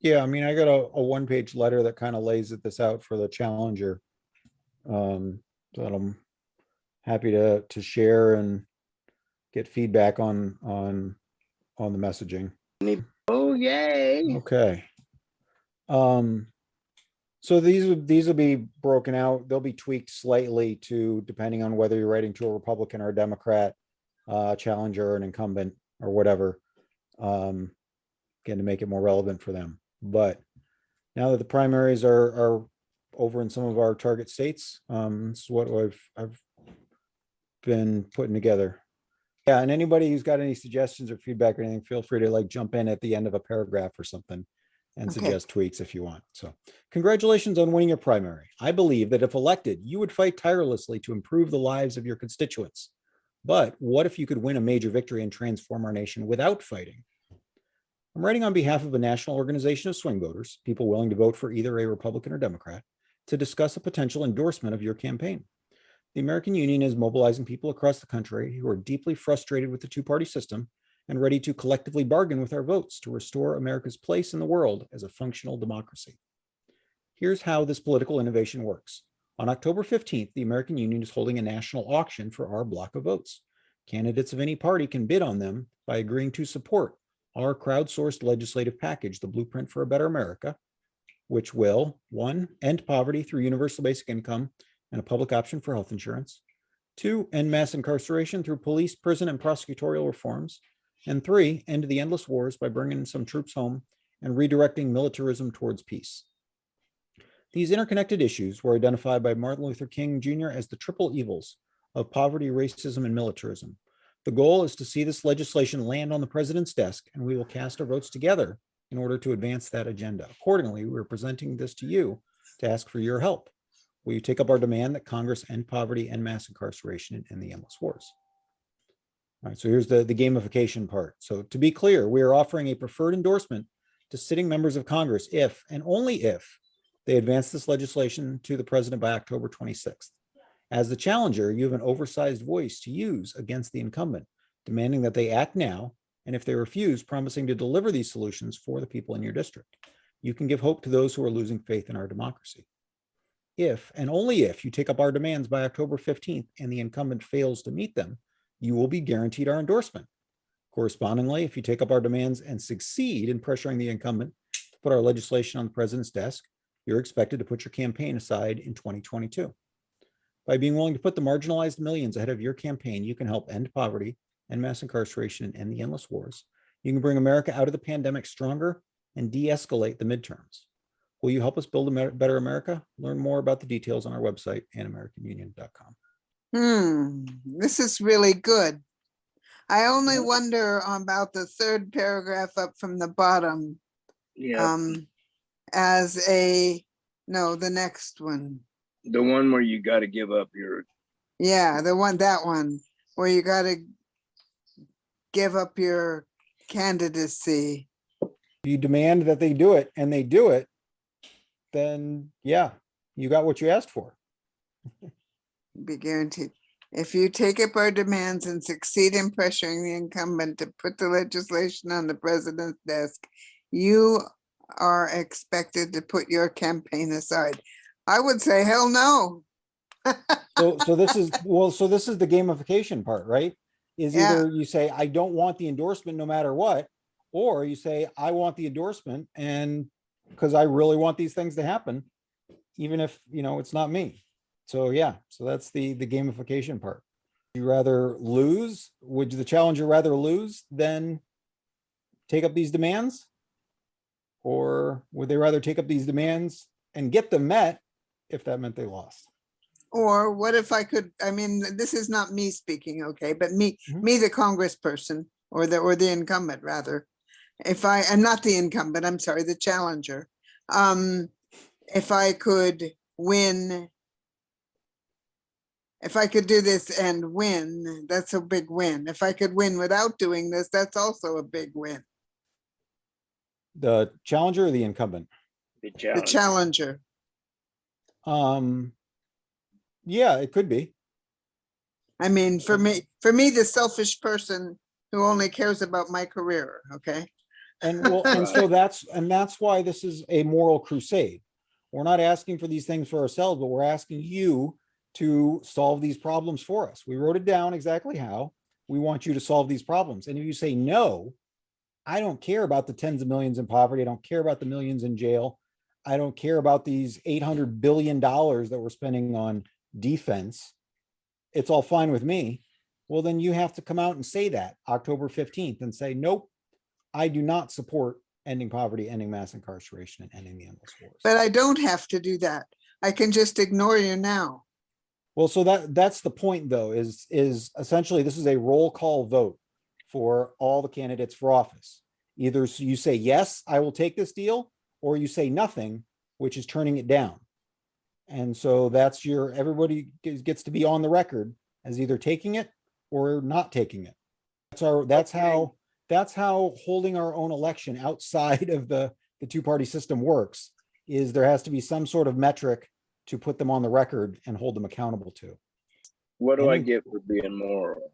Yeah, I mean, I got a one-page letter that kind of lays this out for the challenger. That I'm happy to share and get feedback on the messaging. Oh, yay. Okay. Um, so these will be broken out. They'll be tweaked slightly to depending on whether you're writing to a Republican or a Democrat, challenger, an incumbent, or whatever. Again, to make it more relevant for them. But now that the primaries are over in some of our target states, this is what I've been putting together. Yeah, and anybody who's got any suggestions or feedback or anything, feel free to like jump in at the end of a paragraph or something and suggest tweaks if you want. So congratulations on winning your primary. I believe that if elected, you would fight tirelessly to improve the lives of your constituents. But what if you could win a major victory and transform our nation without fighting? I'm writing on behalf of a national organization of swing voters, people willing to vote for either a Republican or Democrat, to discuss a potential endorsement of your campaign. The American Union is mobilizing people across the country who are deeply frustrated with the two-party system and ready to collectively bargain with our votes to restore America's place in the world as a functional democracy. Here's how this political innovation works. On October 15th, the American Union is holding a national auction for our block of votes. Candidates of any party can bid on them by agreeing to support our crowdsourced legislative package, the Blueprint for a Better America, which will, 1, end poverty through universal basic income and a public option for health insurance. 2, end mass incarceration through police, prison, and prosecutorial reforms. And 3, end the endless wars by bringing some troops home and redirecting militarism towards peace. These interconnected issues were identified by Martin Luther King Jr. as the triple evils of poverty, racism, and militarism. The goal is to see this legislation land on the president's desk, and we will cast our votes together in order to advance that agenda. Accordingly, we're presenting this to you to ask for your help. Will you take up our demand that Congress end poverty, end mass incarceration, and end the endless wars? All right, so here's the gamification part. So to be clear, we are offering a preferred endorsement to sitting members of Congress if, and only if, they advance this legislation to the president by October 26th. As the challenger, you have an oversized voice to use against the incumbent, demanding that they act now, and if they refuse, promising to deliver these solutions for the people in your district. You can give hope to those who are losing faith in our democracy. If, and only if, you take up our demands by October 15th and the incumbent fails to meet them, you will be guaranteed our endorsement. Correspondingly, if you take up our demands and succeed in pressuring the incumbent to put our legislation on the president's desk, you're expected to put your campaign aside in 2022. By being willing to put the marginalized millions ahead of your campaign, you can help end poverty, end mass incarceration, and end the endless wars. You can bring America out of the pandemic stronger and de-escalate the midterms. Will you help us build a better America? Learn more about the details on our website, anamericanunion.com. This is really good. I only wonder about the third paragraph up from the bottom. Yeah. The next one. The one where you got to give up your. Yeah, that one where you got to give up your candidacy. If you demand that they do it and they do it, then yeah, you got what you asked for. Be guaranteed. If you take up our demands and succeed in pressuring the incumbent to put the legislation on the president's desk, you are expected to put your campaign aside. I would say, hell no. So this is the gamification part, right? Is either you say, I don't want the endorsement no matter what, or you say, I want the endorsement and because I really want these things to happen, even if, it's not me. So yeah, so that's the gamification part. You rather lose? Would the challenger rather lose than take up these demands? Or would they rather take up these demands and get them met if that meant they lost? Or what if I could, this is not me speaking, okay, but me, the congressperson or the incumbent rather. I'm not the incumbent, I'm sorry, the challenger. If I could win, if I could do this and win, that's a big win. If I could win without doing this, that's also a big win. The challenger or the incumbent? The challenger. Yeah, it could be. For me, the selfish person who only cares about my career, okay? And well, and so that's why this is a moral crusade. We're not asking for these things for ourselves, but we're asking you to solve these problems for us. We wrote it down exactly how we want you to solve these problems. And if you say no, I don't care about the tens of millions in poverty. I don't care about the millions in jail. I don't care about these $800 billion that we're spending on defense. It's all fine with me. Well, then you have to come out and say that October 15th and say, nope, I do not support ending poverty, ending mass incarceration, and ending the endless wars. But I don't have to do that. I can just ignore you now. Well, so that's the point, though, is essentially this is a roll call vote for all the candidates for office. Either you say, yes, I will take this deal, or you say nothing, which is turning it down. And so that's everybody gets to be on the record as either taking it or not taking it. That's how holding our own election outside of the two-party system works, is there has to be some sort of metric to put them on the record and hold them accountable to. What do I get for being moral?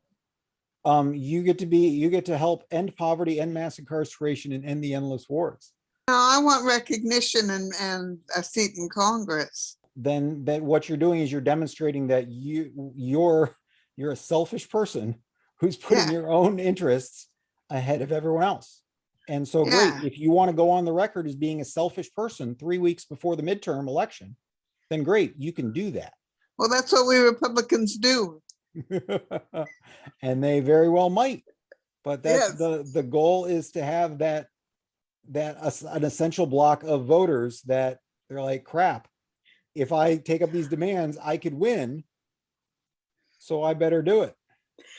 You get to help end poverty, end mass incarceration, and end the endless wars. No, I want recognition and a seat in Congress. Then what you're doing is you're demonstrating that you're a selfish person who's putting your own interests ahead of everyone else. And so great, if you want to go on the record as being a selfish person 3 weeks before the midterm election, then great, you can do that. Well, that's what we Republicans do. And they very well might, but that's the goal, is to have an essential block of voters that they're like, crap, if I take up these demands, I could win, so I better do it.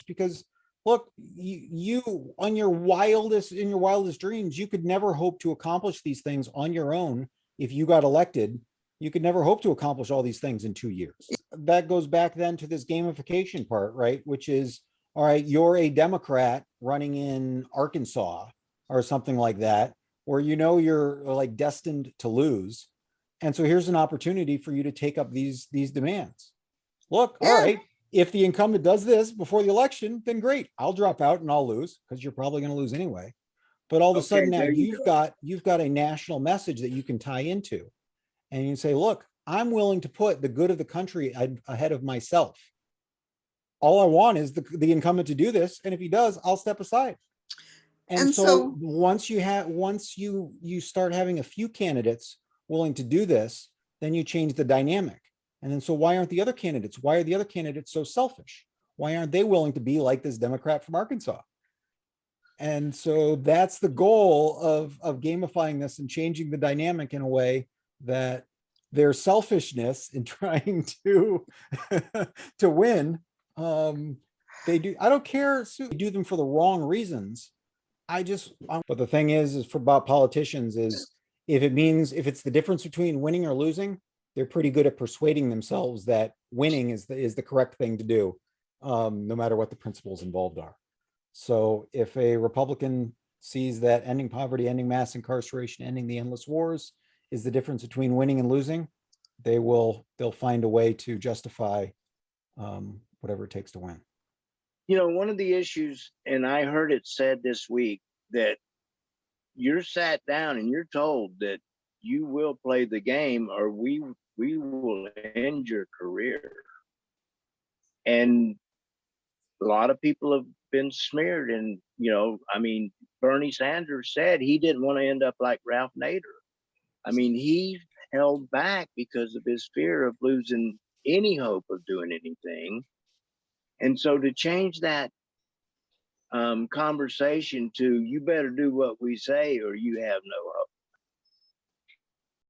Because look, you in your wildest dreams, you could never hope to accomplish these things on your own. If you got elected, you could never hope to accomplish all these things in 2 years. That goes back then to this gamification part, right? Which is, all right, you're a Democrat running in Arkansas or something like that, where you're like destined to lose. And so here's an opportunity for you to take up these demands. Look, all right, if the incumbent does this before the election, then great, I'll drop out and I'll lose, because you're probably going to lose anyway. But all of a sudden now you've got a national message that you can tie into. And you say, look, I'm willing to put the good of the country ahead of myself. All I want is the incumbent to do this. And if he does, I'll step aside. And so once you start having a few candidates willing to do this, then you change the dynamic. And then so why are the other candidates so selfish? Why aren't they willing to be like this Democrat from Arkansas? And so that's the goal of gamifying this and changing the dynamic in a way that their selfishness in trying to to win, they do. I don't care. They do them for the wrong reasons. But the thing is for about politicians is, if it's the difference between winning or losing, they're pretty good at persuading themselves that winning is the correct thing to do, no matter what the principles involved are. So if a Republican sees that ending poverty, ending mass incarceration, ending the endless wars is the difference between winning and losing, they'll find a way to justify whatever it takes to win. One of the issues, and I heard it said this week, that you're sat down and you're told that you will play the game or we will end your career. And a lot of people have been smeared. And, Bernie Sanders said he didn't want to end up like Ralph Nader. He held back because of his fear of losing any hope of doing anything. And so to change that conversation to, you better do what we say or you have no hope.